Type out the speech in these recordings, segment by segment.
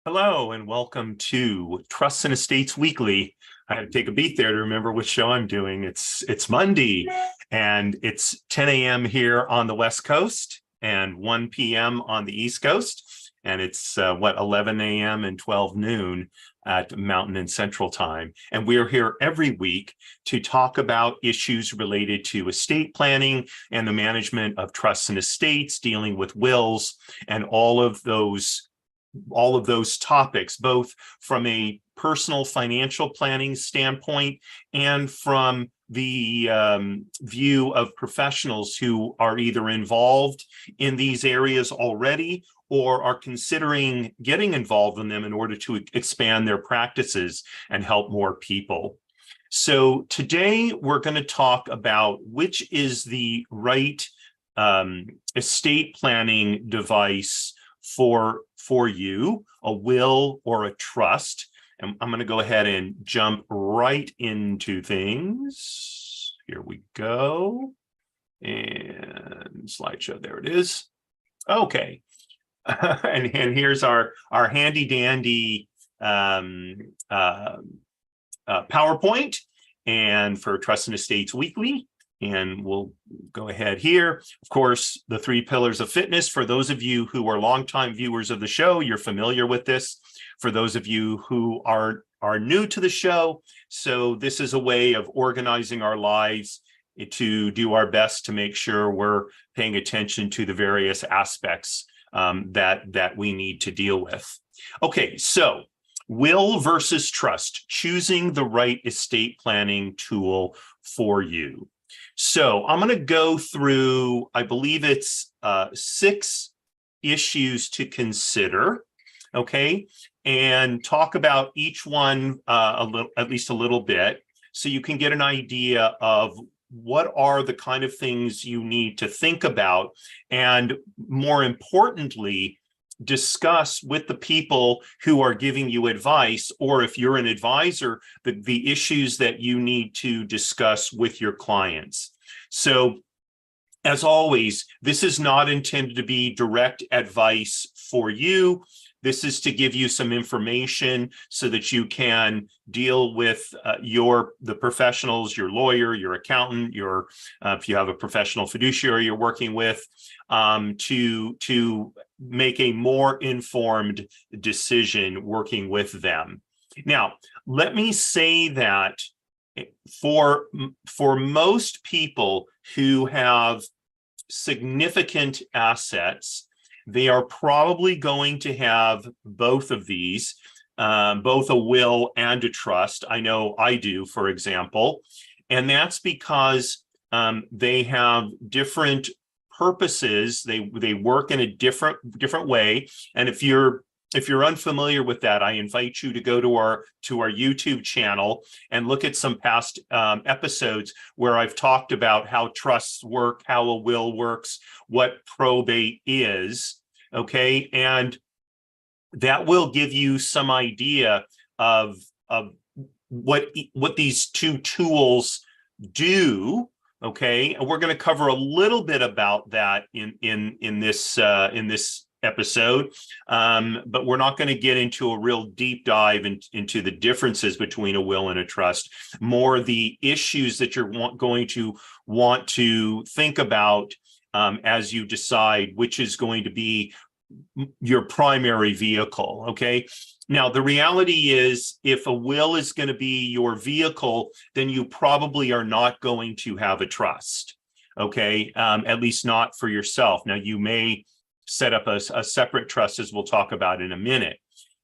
Hello and welcome to Trusts and Estates Weekly. I had to take a beat there to remember which show I'm doing. It's Monday and it's 10 a.m. here on the West Coast and 1 p.m. on the East Coast. And it's 11 a.m. and 12 noon at Mountain and Central Time. And we're here every week to talk about issues related to estate planning and the management of trusts and estates, dealing with wills, and all of those topics, both from a personal financial planning standpoint and from the view of professionals who are either involved in these areas already or are considering getting involved in them in order to expand their practices and help more people. So today we're going to talk about which is the right estate planning device for you, a will or a trust. And I'm going to go ahead and jump right into things. Here we go. And slideshow, there it is. Okay. and here's our handy dandy PowerPoint and for Trust and Estates Weekly. And we'll go ahead here. Of course, the 3 pillars of fitness. For those of you who are longtime viewers of the show, you're familiar with this. For those of you who are new to the show, so this is a way of organizing our lives to do our best to make sure we're paying attention to the various aspects that we need to deal with. Okay, so will versus trust, choosing the right estate planning tool for you. So I'm going to go through, I believe it's 6 issues to consider, okay, and talk about each one at least a little bit, so you can get an idea of what are the kind of things you need to think about, and more importantly, discuss with the people who are giving you advice, or if you're an advisor, the issues that you need to discuss with your clients. So, as always, this is not intended to be direct advice for you. This is to give you some information so that you can deal with the professionals, your lawyer, your accountant, if you have a professional fiduciary you're working with, to make a more informed decision working with them. Now, let me say that for most people who have significant assets, they are probably going to have both of these, both a will and a trust. I know I do, for example, and that's because they have different purposes. They work in a different way. And if you're unfamiliar with that, I invite you to go to our YouTube channel and look at some past episodes where I've talked about how trusts work, how a will works, what probate is, okay? And that will give you some idea of what these 2 tools do. Okay, and we're going to cover a little bit about that in this episode, but we're not going to get into a real deep dive into the differences between a will and a trust. More the issues that you're going to want to think about as you decide which is going to be your primary vehicle. Okay. Now, the reality is, if a will is going to be your vehicle, then you probably are not going to have a trust. Okay. At least not for yourself. Now, you may set up a separate trust, as we'll talk about in a minute.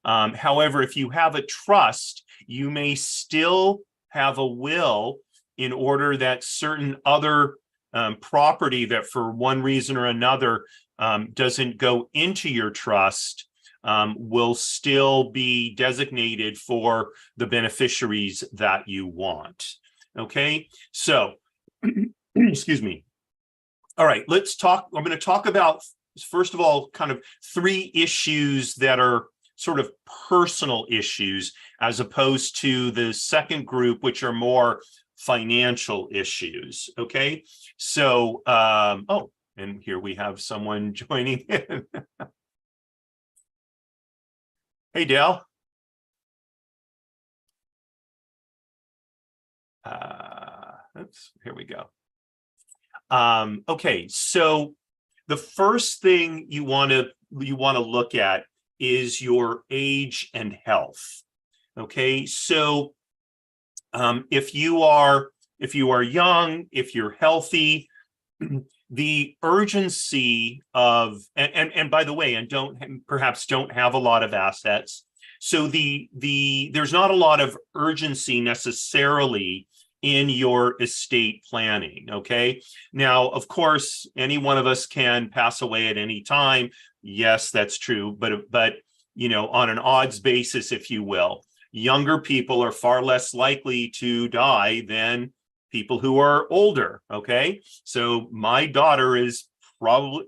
However, if you have a trust, you may still have a will in order that certain other property that for one reason or another doesn't go into your trust will still be designated for the beneficiaries that you want. Okay, so excuse me. All right, let's talk. I'm going to talk about, first of all, kind of 3 issues that are sort of personal issues, as opposed to the second group, which are more financial issues. Okay, so oh, and here we have someone joining in. Hey, Dale. Oops, here we go. Okay, so the first thing you want to look at is your age and health. Okay, so if you are young, if you're healthy, the urgency of and by the way, and perhaps don't have a lot of assets. So there's not a lot of urgency necessarily in your estate planning. Okay. Now, of course, any one of us can pass away at any time. Yes, that's true. But on an odds basis, if you will, younger people are far less likely to die than people who are older. Okay. So my daughter is probably,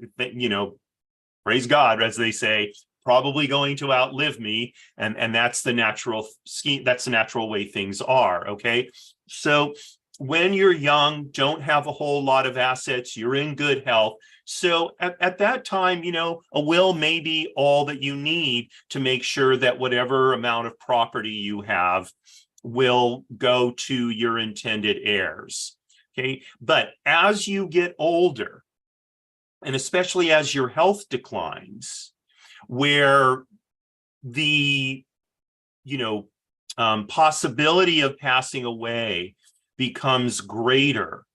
praise God, as they say, probably going to outlive me. And that's the natural scheme. That's the natural way things are. Okay. So when you're young, don't have a whole lot of assets, you're in good health. So at that time, a will may be all that you need to make sure that whatever amount of property you have will go to your intended heirs. Okay. But as you get older, and especially as your health declines, where the possibility of passing away becomes greater.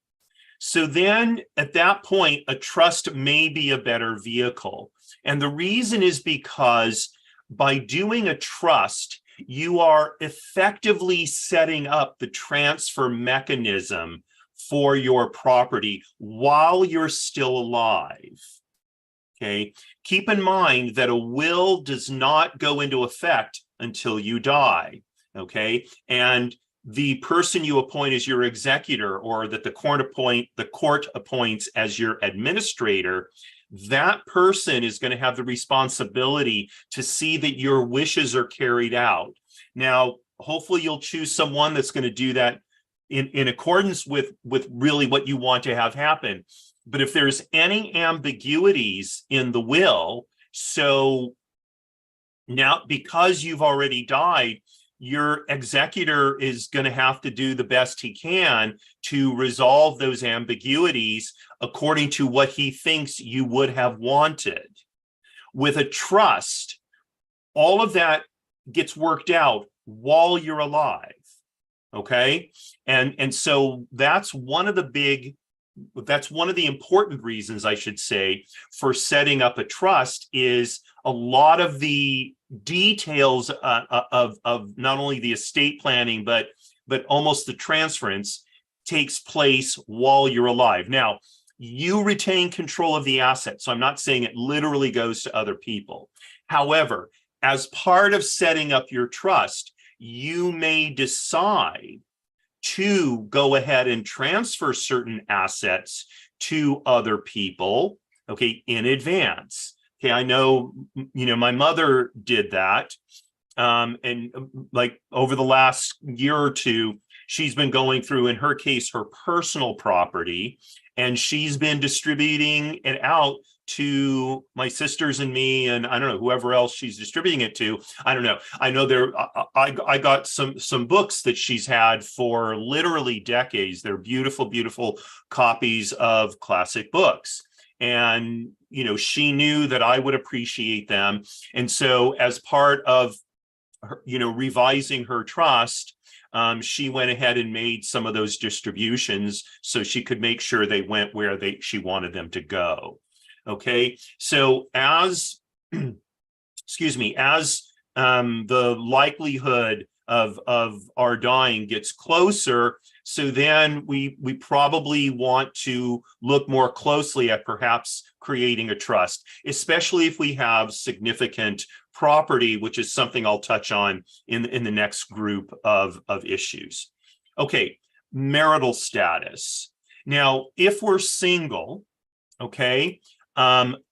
So then at that point, a trust may be a better vehicle. And the reason is because by doing a trust, you are effectively setting up the transfer mechanism for your property while you're still alive. Okay. Keep in mind that a will does not go into effect until you die. Okay. And the person you appoint as your executor, or that the court appoints as your administrator, that person is going to have the responsibility to see that your wishes are carried out. Now, hopefully you'll choose someone that's going to do that in accordance with really what you want to have happen. But if there's any ambiguities in the will, so now because you've already died, your executor is going to have to do the best he can to resolve those ambiguities according to what he thinks you would have wanted. With a trust, all of that gets worked out while you're alive. Okay. And so that's one of the important reasons, I should say, for setting up a trust is a lot of the details of not only the estate planning, but almost the transference takes place while you're alive. Now, you retain control of the asset. So I'm not saying it literally goes to other people. However, as part of setting up your trust, you may decide to go ahead and transfer certain assets to other people, okay, in advance. Okay, I know, my mother did that. And like over the last year or two, she's been going through, in her case, her personal property, and she's been distributing it out to my sisters and me, and I don't know, whoever else she's distributing it to. I don't know. I know I got some books that she's had for literally decades. They're beautiful, beautiful copies of classic books. And, she knew that I would appreciate them. And so as part of her, revising her trust, she went ahead and made some of those distributions so she could make sure they went where she wanted them to go. Okay, so as the likelihood of our dying gets closer, so then we probably want to look more closely at perhaps creating a trust, especially if we have significant property, which is something I'll touch on in the next group of issues. Okay, marital status. Now, if we're single, okay,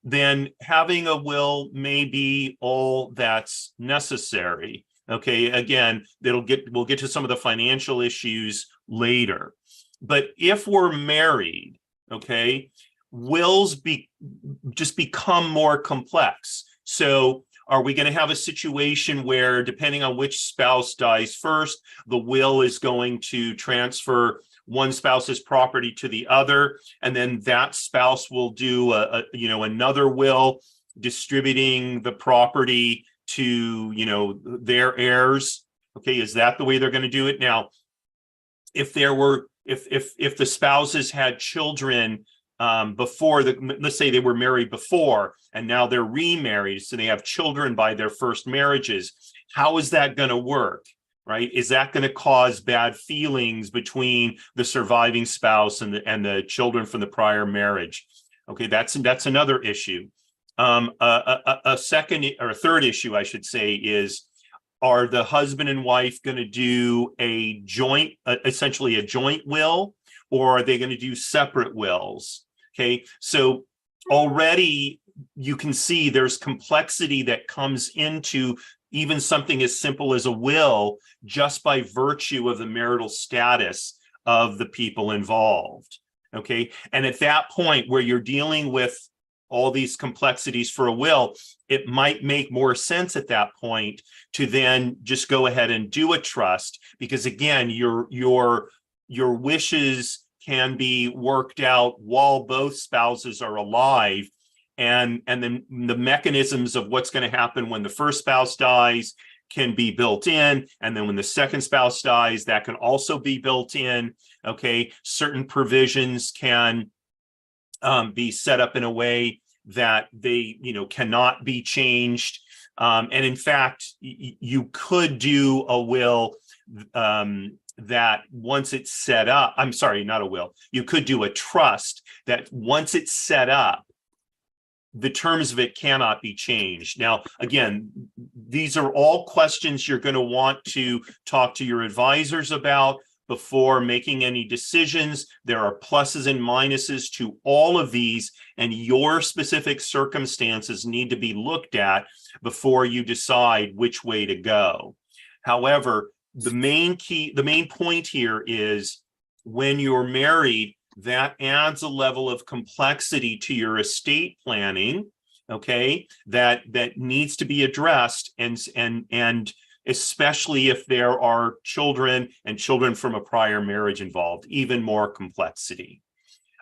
then having a will may be all that's necessary. Okay, again, we'll get to some of the financial issues later. But if we're married, okay, wills just become more complex. So Are we going to have a situation where, depending on which spouse dies first, the will is going to transfer one spouse's property to the other, and then that spouse will do another will distributing the property to their heirs? Okay, is that the way they're going to do it? Now, if the spouses had children before let's say they were married before and now they're remarried, so they have children by their first marriages, how is that going to work? Right? Is that going to cause bad feelings between the surviving spouse and the children from the prior marriage? Okay, that's another issue. A second or a third issue, I should say, is, are the husband and wife going to do a joint, essentially a joint will, or are they going to do separate wills? Okay, so already you can see there's complexity that comes into even something as simple as a will, just by virtue of the marital status of the people involved. Okay, and at that point where you're dealing with all these complexities for a will, it might make more sense at that point to then just go ahead and do a trust, because again, your wishes can be worked out while both spouses are alive, and then the mechanisms of what's going to happen when the first spouse dies can be built in, and then when the second spouse dies, that can also be built in. Okay, certain provisions can be set up in a way that they cannot be changed, and in fact you could do a will that once it's set up, I'm sorry, not a will, you could do a trust that once it's set up, the terms of it cannot be changed. Now, again, these are all questions you're going to want to talk to your advisors about before making any decisions. There are pluses and minuses to all of these, and your specific circumstances need to be looked at before you decide which way to go. However, the main point here is, when you're married, that adds a level of complexity to your estate planning, okay, that needs to be addressed, and especially if there are children and children from a prior marriage involved, even more complexity.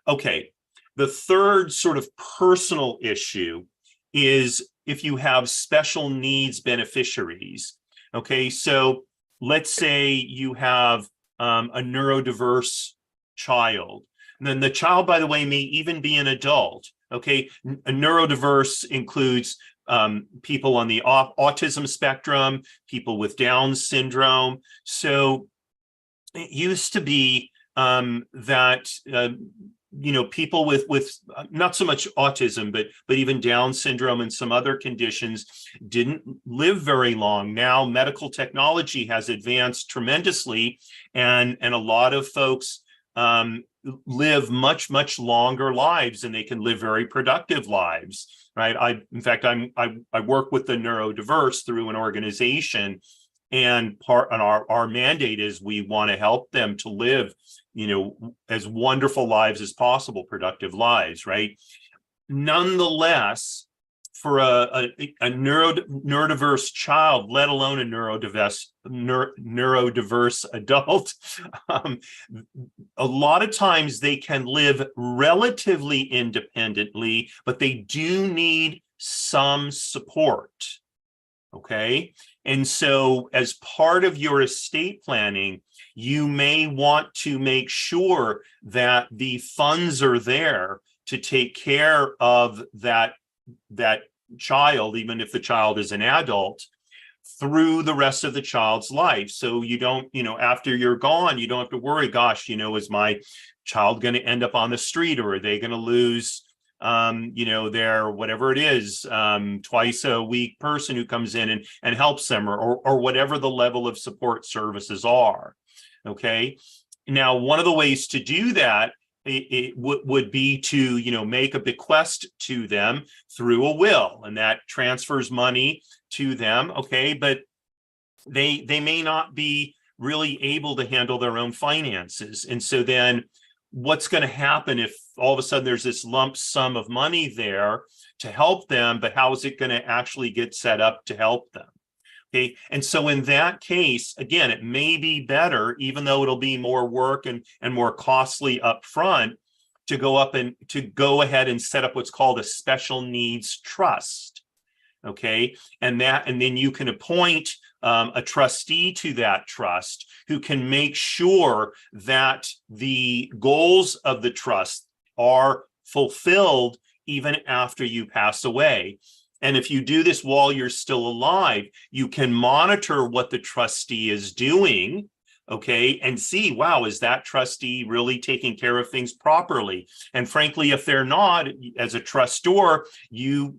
Okay, the third sort of personal issue is if you have special needs beneficiaries. Okay, so let's say you have a neurodiverse child. And then the child, by the way, may even be an adult. Okay, a neurodiverse includes people on the autism spectrum, people with Down syndrome. So it used to be that people with not so much autism, but even Down syndrome and some other conditions didn't live very long. Now medical technology has advanced tremendously, and a lot of folks live much longer lives, and they can live very productive lives, right? In fact, I work with the neurodiverse through an organization, and our mandate is we want to help them to live, as wonderful lives as possible, productive lives, right? Nonetheless, for a neurodiverse child, let alone a neurodiverse adult, a lot of times they can live relatively independently, but they do need some support. Okay, and so as part of your estate planning, you may want to make sure that the funds are there to take care of that child, even if the child is an adult, through the rest of the child's life. So you don't, after you're gone, you don't have to worry, gosh, is my child going to end up on the street, or are they going to lose their whatever it is, twice a week person who comes in and helps them, or whatever the level of support services are. Okay, now one of the ways to do that it would be to make a bequest to them through a will, and that transfers money to them. Okay, but they may not be really able to handle their own finances, and so then what's going to happen if all of a sudden there's this lump sum of money there to help them, but how is it going to actually get set up to help them? Okay. And so in that case, again, it may be better, even though it'll be more work and more costly up front, to go ahead and set up what's called a special needs trust. Okay. And then you can appoint a trustee to that trust who can make sure that the goals of the trust are fulfilled even after you pass away. And if you do this while you're still alive, you can monitor what the trustee is doing, okay, and see, wow, is that trustee really taking care of things properly? And frankly, if they're not, as a trustor, you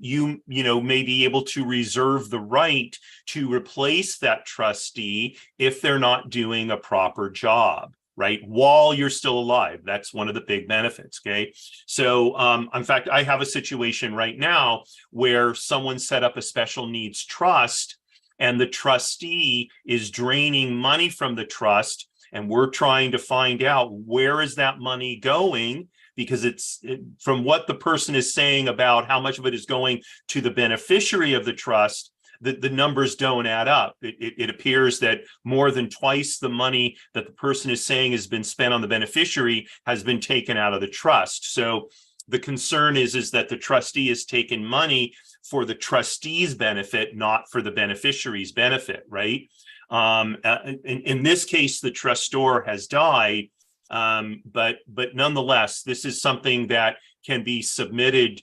may be able to reserve the right to replace that trustee if they're not doing a proper job, right, while you're still alive. That's one of the big benefits, okay? So, in fact, I have a situation right now where someone set up a special needs trust, and the trustee is draining money from the trust, and we're trying to find out where is that money going, because from what the person is saying about how much of it is going to the beneficiary of the trust, the numbers don't add up. It appears that more than twice the money that the person is saying has been spent on the beneficiary has been taken out of the trust. So the concern is that the trustee has taken money for the trustee's benefit, not for the beneficiary's benefit, right? In this case, the trustor has died, but nonetheless, this is something that can be submitted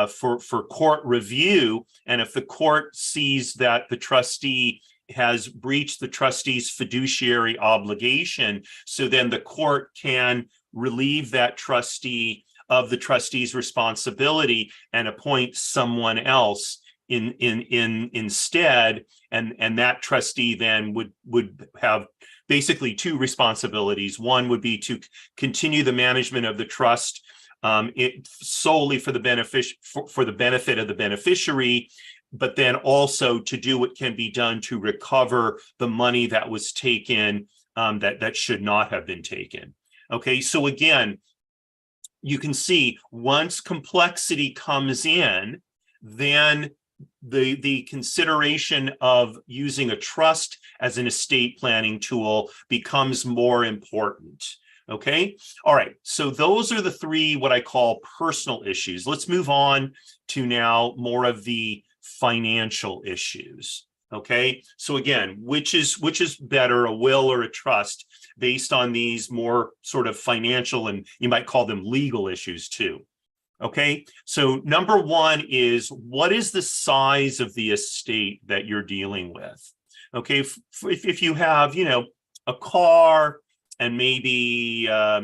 for court review. And if the court sees that the trustee has breached the trustee's fiduciary obligation, so then the court can relieve that trustee of the trustee's responsibility and appoint someone else instead, and that trustee then would have basically two responsibilities. One would be to continue the management of the trust solely for the benefit of the beneficiary, but then also to do what can be done to recover the money that was taken that should not have been taken. Okay, so again, you can see once complexity comes in, then the consideration of using a trust as an estate planning tool becomes more important. Okay, all right, so those are the three what I call personal issues. Let's move on to now more of the financial issues. Okay, so again, which is better, a will or a trust, based on these more sort of financial, and you might call them legal issues too. Okay, so number one is, what is the size of the estate that you're dealing with? Okay, if you have, a car and maybe, a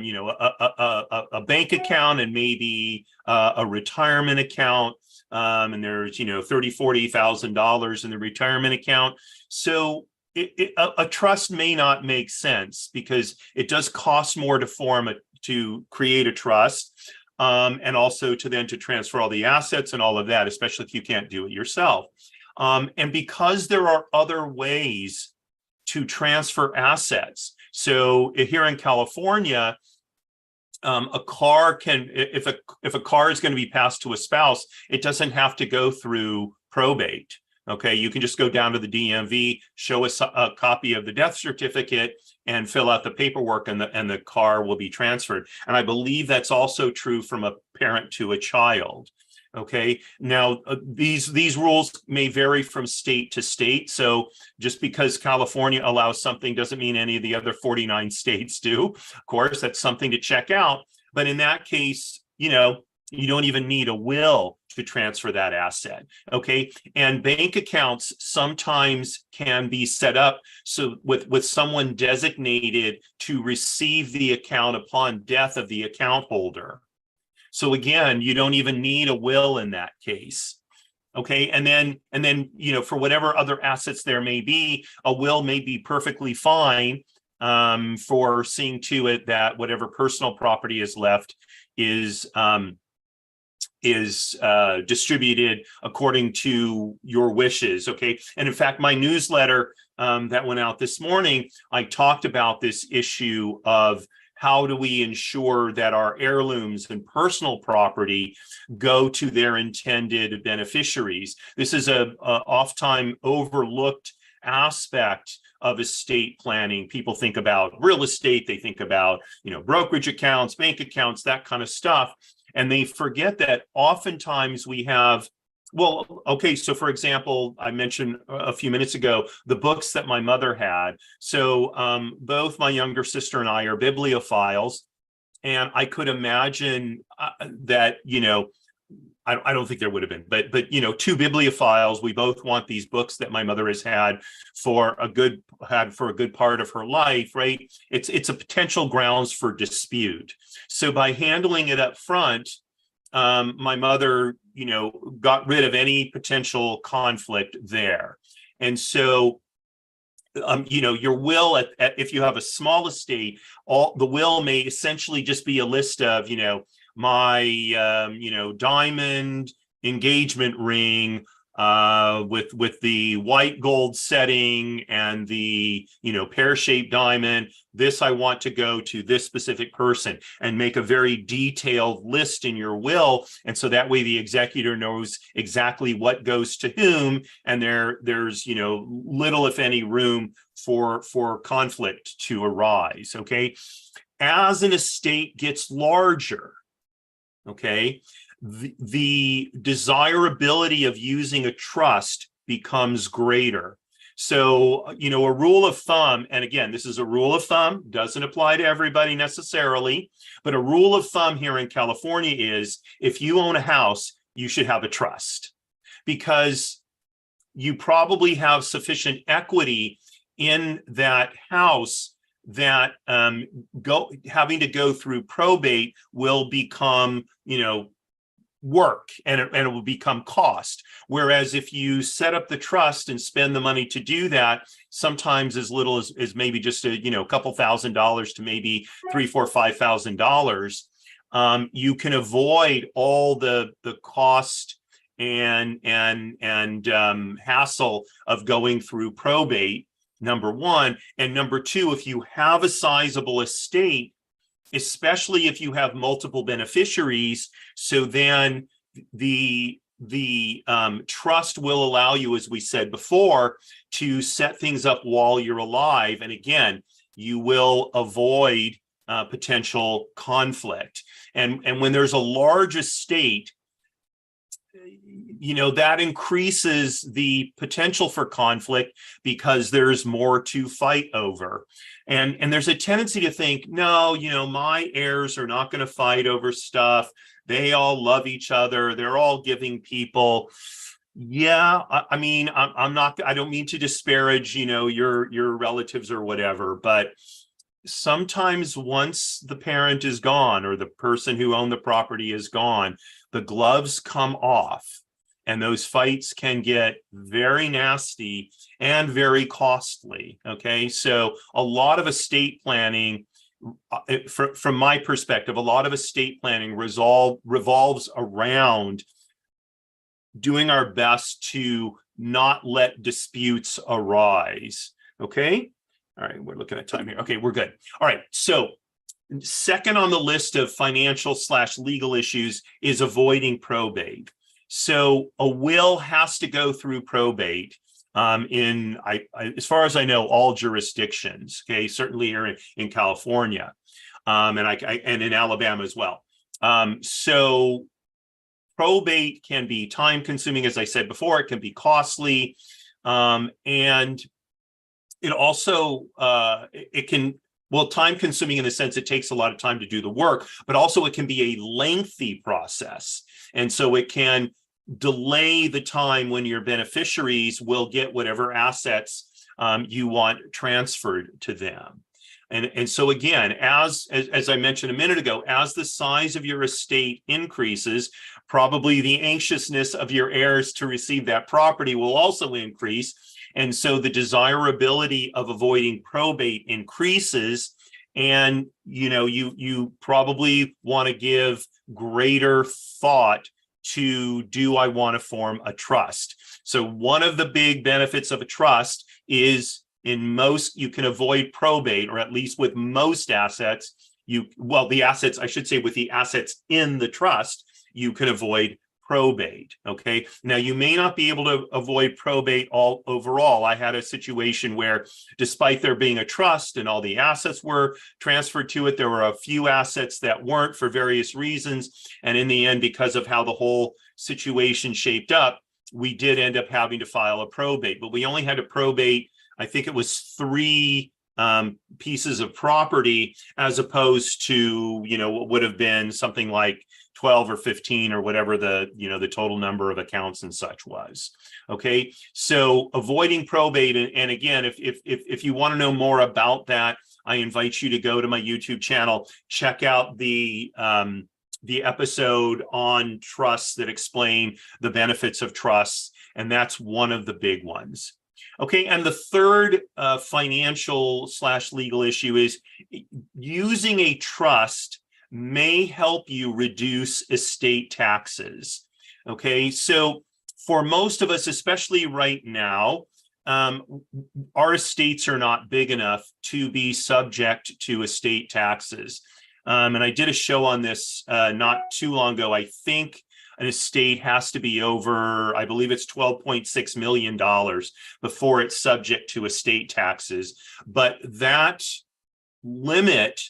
bank account and maybe a retirement account, and there's, $30,000-$40,000 in the retirement account. So a trust may not make sense because it does cost more to create a trust, and also to transfer all the assets and all of that, especially if you can't do it yourself. And because there are other ways to transfer assets. So here in California, a car if a car is going to be passed to a spouse, it doesn't have to go through probate. Okay, you can just go down to the DMV, show us a copy of the death certificate, and fill out the paperwork, and the car will be transferred. And I believe that's also true from a parent to a child. Okay, now these rules may vary from state to state. So just because California allows something doesn't mean any of the other 49 states do. Of course, that's something to check out. But in that case, you don't even need a will to transfer that asset. Okay, and bank accounts sometimes can be set up so with someone designated to receive the account upon death of the account holder. So again, you don't even need a will in that case. Okay, and then for whatever other assets there may be, a will may be perfectly fine for seeing to it that whatever personal property is left is distributed according to your wishes. Okay, and in fact, my newsletter that went out this morning, I talked about this issue of how do we ensure that our heirlooms and personal property go to their intended beneficiaries? This is a oft-time overlooked aspect of estate planning. People think about real estate, they think about, brokerage accounts, bank accounts, that kind of stuff. And they forget that oftentimes we have, well, okay, so for example, I mentioned a few minutes ago, the books that my mother had. So both my younger sister and I are bibliophiles. And I could imagine that, I don't think there would have been, but two bibliophiles, we both want these books that my mother has had for a good part of her life, right? It's a potential grounds for dispute. So by handling it up front, my mother, got rid of any potential conflict there. And so your will, if you have a small estate, the will may essentially just be a list of, my diamond engagement ring with the white gold setting and the pear-shaped diamond. This I want to go to this specific person, and make a very detailed list in your will, and so that way the executor knows exactly what goes to whom, and there's little if any room for conflict to arise. Okay, as an estate gets larger, okay, the desirability of using a trust becomes greater. So, a rule of thumb, and again, this is a rule of thumb, doesn't apply to everybody necessarily, but a rule of thumb here in California is if you own a house, you should have a trust, because you probably have sufficient equity in that house that having to go through probate will become, work, and it will become cost. Whereas if you set up the trust and spend the money to do that, sometimes as little as maybe just a couple $1,000s to maybe $3,000, $4,000, $5,000, you can avoid all the cost and hassle of going through probate, number one. And number two, if you have a sizable estate, especially if you have multiple beneficiaries, so then the trust will allow you, as we said before, to set things up while you're alive. And again, you will avoid potential conflict. And when there's a large estate, that increases the potential for conflict because there's more to fight over. And there's a tendency to think, no, my heirs are not going to fight over stuff. They all love each other. They're all giving people. Yeah, I don't mean to disparage, your relatives or whatever, but sometimes once the parent is gone or the person who owned the property is gone, the gloves come off. And those fights can get very nasty and very costly. Okay, so a lot of estate planning, from my perspective, a lot of estate planning revolves around doing our best to not let disputes arise. Okay, all right, we're looking at time here. Okay, we're good. All right, so second on the list of financial/legal issues is avoiding probate. So a will has to go through probate as far as I know, all jurisdictions. Okay, certainly here in California, and in Alabama as well. So probate can be time consuming, as I said before. It can be costly, and it also time consuming in the sense it takes a lot of time to do the work, but also it can be a lengthy process. And so it can delay the time when your beneficiaries will get whatever assets you want transferred to them. And so again, as I mentioned a minute ago, as the size of your estate increases, probably the anxiousness of your heirs to receive that property will also increase. And so the desirability of avoiding probate increases. And you probably want to give greater thought to, do I want to form a trust? So one of the big benefits of a trust is you can avoid probate, or at least with most assets, the assets, I should say, with the assets in the trust, you can avoid probate. Okay. Now you may not be able to avoid probate overall. I had a situation where, despite there being a trust and all the assets were transferred to it, there were a few assets that weren't for various reasons. And in the end, because of how the whole situation shaped up, we did end up having to file a probate, but we only had to probate, I think it was 3 pieces of property, as opposed to, what would have been something like 12 or 15 or whatever the total number of accounts and such was. Okay, so avoiding probate, and again, if you want to know more about that, I invite you to go to my YouTube channel, check out the episode on trusts that explain the benefits of trusts, and that's one of the big ones. Okay, and the third financial/legal issue is using a trust may help you reduce estate taxes. Okay, so for most of us, especially right now, our estates are not big enough to be subject to estate taxes. And I did a show on this not too long ago. I think an estate has to be over, I believe it's $12.6 million before it's subject to estate taxes. But that limit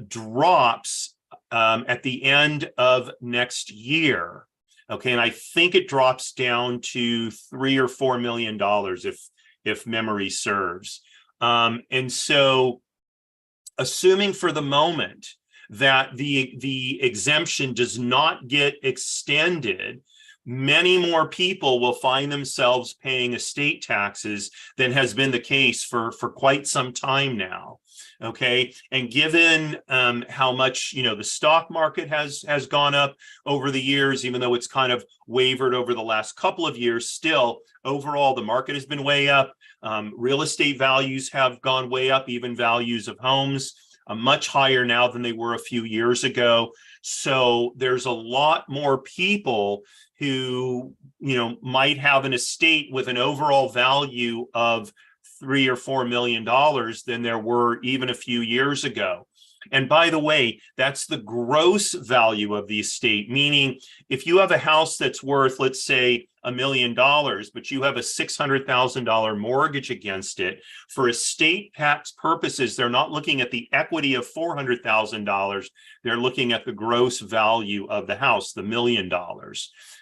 drops at the end of next year. Okay, and I think it drops down to $3 or $4 million if memory serves. And so, assuming for the moment that the exemption does not get extended, many more people will find themselves paying estate taxes than has been the case for quite some time now. Okay, and given how much the stock market has gone up over the years, even though it's kind of wavered over the last couple of years, still overall the market has been way up. Real estate values have gone way up, even values of homes much higher now than they were a few years ago. So there's a lot more people who might have an estate with an overall value of $3 or $4 million than there were even a few years ago. And by the way, that's the gross value of the estate, meaning if you have a house that's worth, let's say, $1 million, but you have a $600,000 mortgage against it, for estate tax purposes, they're not looking at the equity of $400,000. They're looking at the gross value of the house, the $1 million.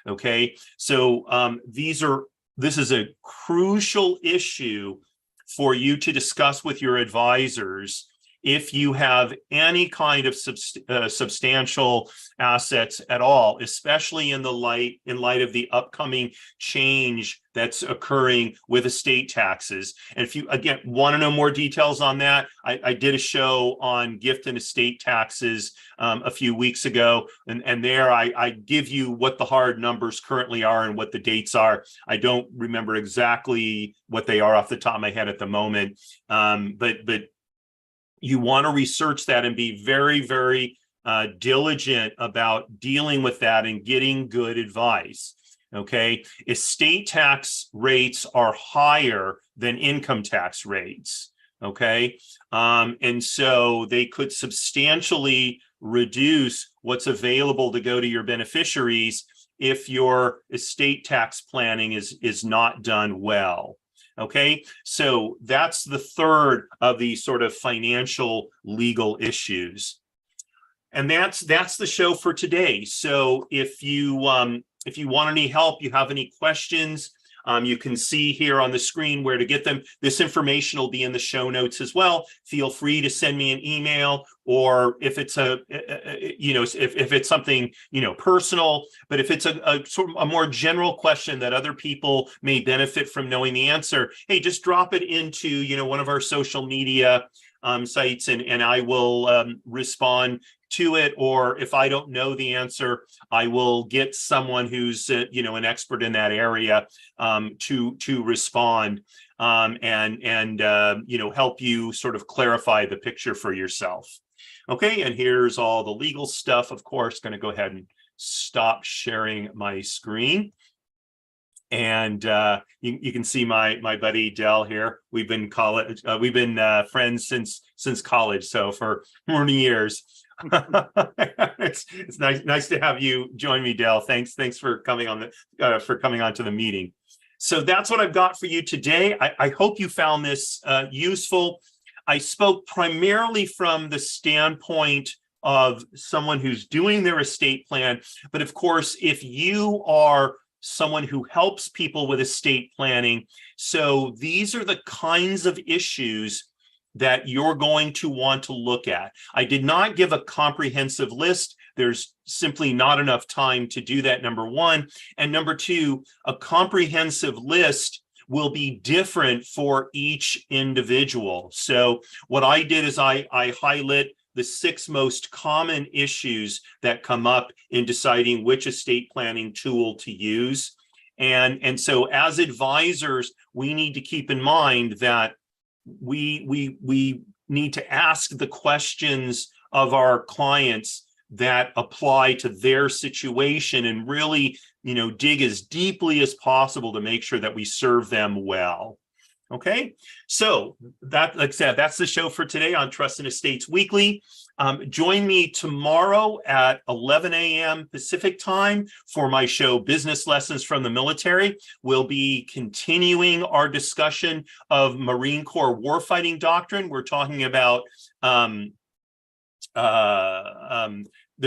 Okay, so this is a crucial issue for you to discuss with your advisors if you have any kind of substantial assets at all, especially in light of the upcoming change that's occurring with estate taxes. And if you, again, want to know more details on that, I did a show on gift and estate taxes a few weeks ago, and there I give you what the hard numbers currently are and what the dates are. I don't remember exactly what they are off the top of my head at the moment, but you want to research that and be very, very diligent about dealing with that and getting good advice. Okay, estate tax rates are higher than income tax rates. Okay, and so they could substantially reduce what's available to go to your beneficiaries if your estate tax planning is not done well. Okay, so that's the third of these sort of financial legal issues. And that's the show for today. So if you want any help, you have any questions, you can see here on the screen where to get them. This information will be in the show notes as well. Feel free to send me an email, or if it's if it's something personal, but if it's a sort of a more general question that other people may benefit from knowing the answer, hey, just drop it into one of our social media sites, and I will respond to it. Or if I don't know the answer, I will get someone who's an expert in that area to respond and help you sort of clarify the picture for yourself. Okay, and here's all the legal stuff. Of course, going to go ahead and stop sharing my screen. And you can see my buddy Dell here. We've been friends since college, so for many years. It's nice to have you join me, Dell. Thanks for coming on onto the meeting. So that's what I've got for you today. I hope you found this useful. I spoke primarily from the standpoint of someone who's doing their estate plan, but of course, if you are someone who helps people with estate planning, so these are the kinds of issues that you're going to want to look at. I did not give a comprehensive list. There's simply not enough time to do that, number one. And number two, a comprehensive list will be different for each individual. So what I did is I highlight the 6 most common issues that come up in deciding which estate planning tool to use. And so as advisors, we need to keep in mind that we need to ask the questions of our clients that apply to their situation and really, dig as deeply as possible to make sure that we serve them well. Okay, so that, like I said, that's the show for today on Trust and Estates Weekly. Join me tomorrow at 11 a.m. Pacific time for my show, Business Lessons from the Military. We'll be continuing our discussion of Marine Corps warfighting doctrine. We're talking about the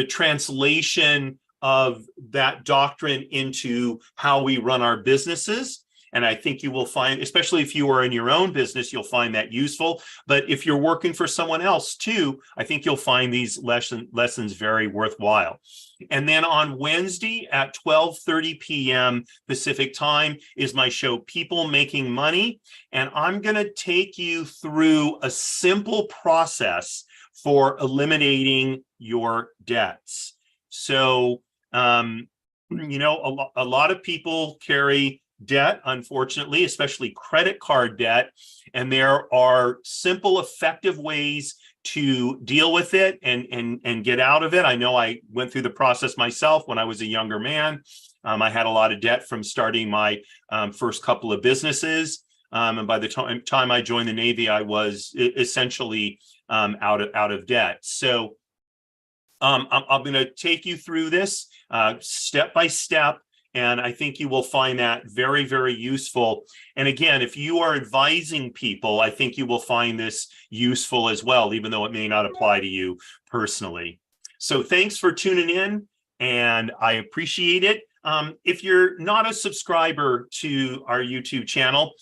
translation of that doctrine into how we run our businesses. And I think you will find, especially if you are in your own business, you'll find that useful. But if you're working for someone else too, I think you'll find these lessons very worthwhile. And then on Wednesday at 12:30 p.m. Pacific time is my show, People Making Money. And I'm going to take you through a simple process for eliminating your debts. So, a lot of people carry debt, unfortunately, especially credit card debt. And there are simple, effective ways to deal with it and get out of it. I know I went through the process myself when I was a younger man. I had a lot of debt from starting my first couple of businesses. And by the time I joined the Navy, I was essentially out of debt. So I'm going to take you through this step by step. And I think you will find that very, very useful. And again, if you are advising people, I think you will find this useful as well, even though it may not apply to you personally. So thanks for tuning in, and I appreciate it. If you're not a subscriber to our YouTube channel,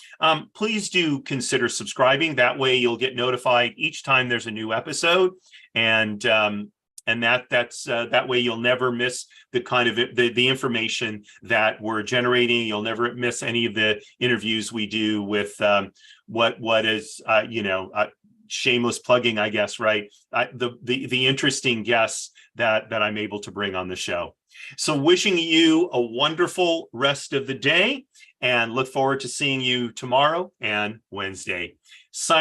please do consider subscribing. That way you'll get notified each time there's a new episode. And that way you'll never miss the kind of the information that we're generating. You'll never miss any of the interviews we do with what is shameless plugging, I guess, right? The interesting guests that I'm able to bring on the show. So wishing you a wonderful rest of the day, and look forward to seeing you tomorrow and Wednesday. Signing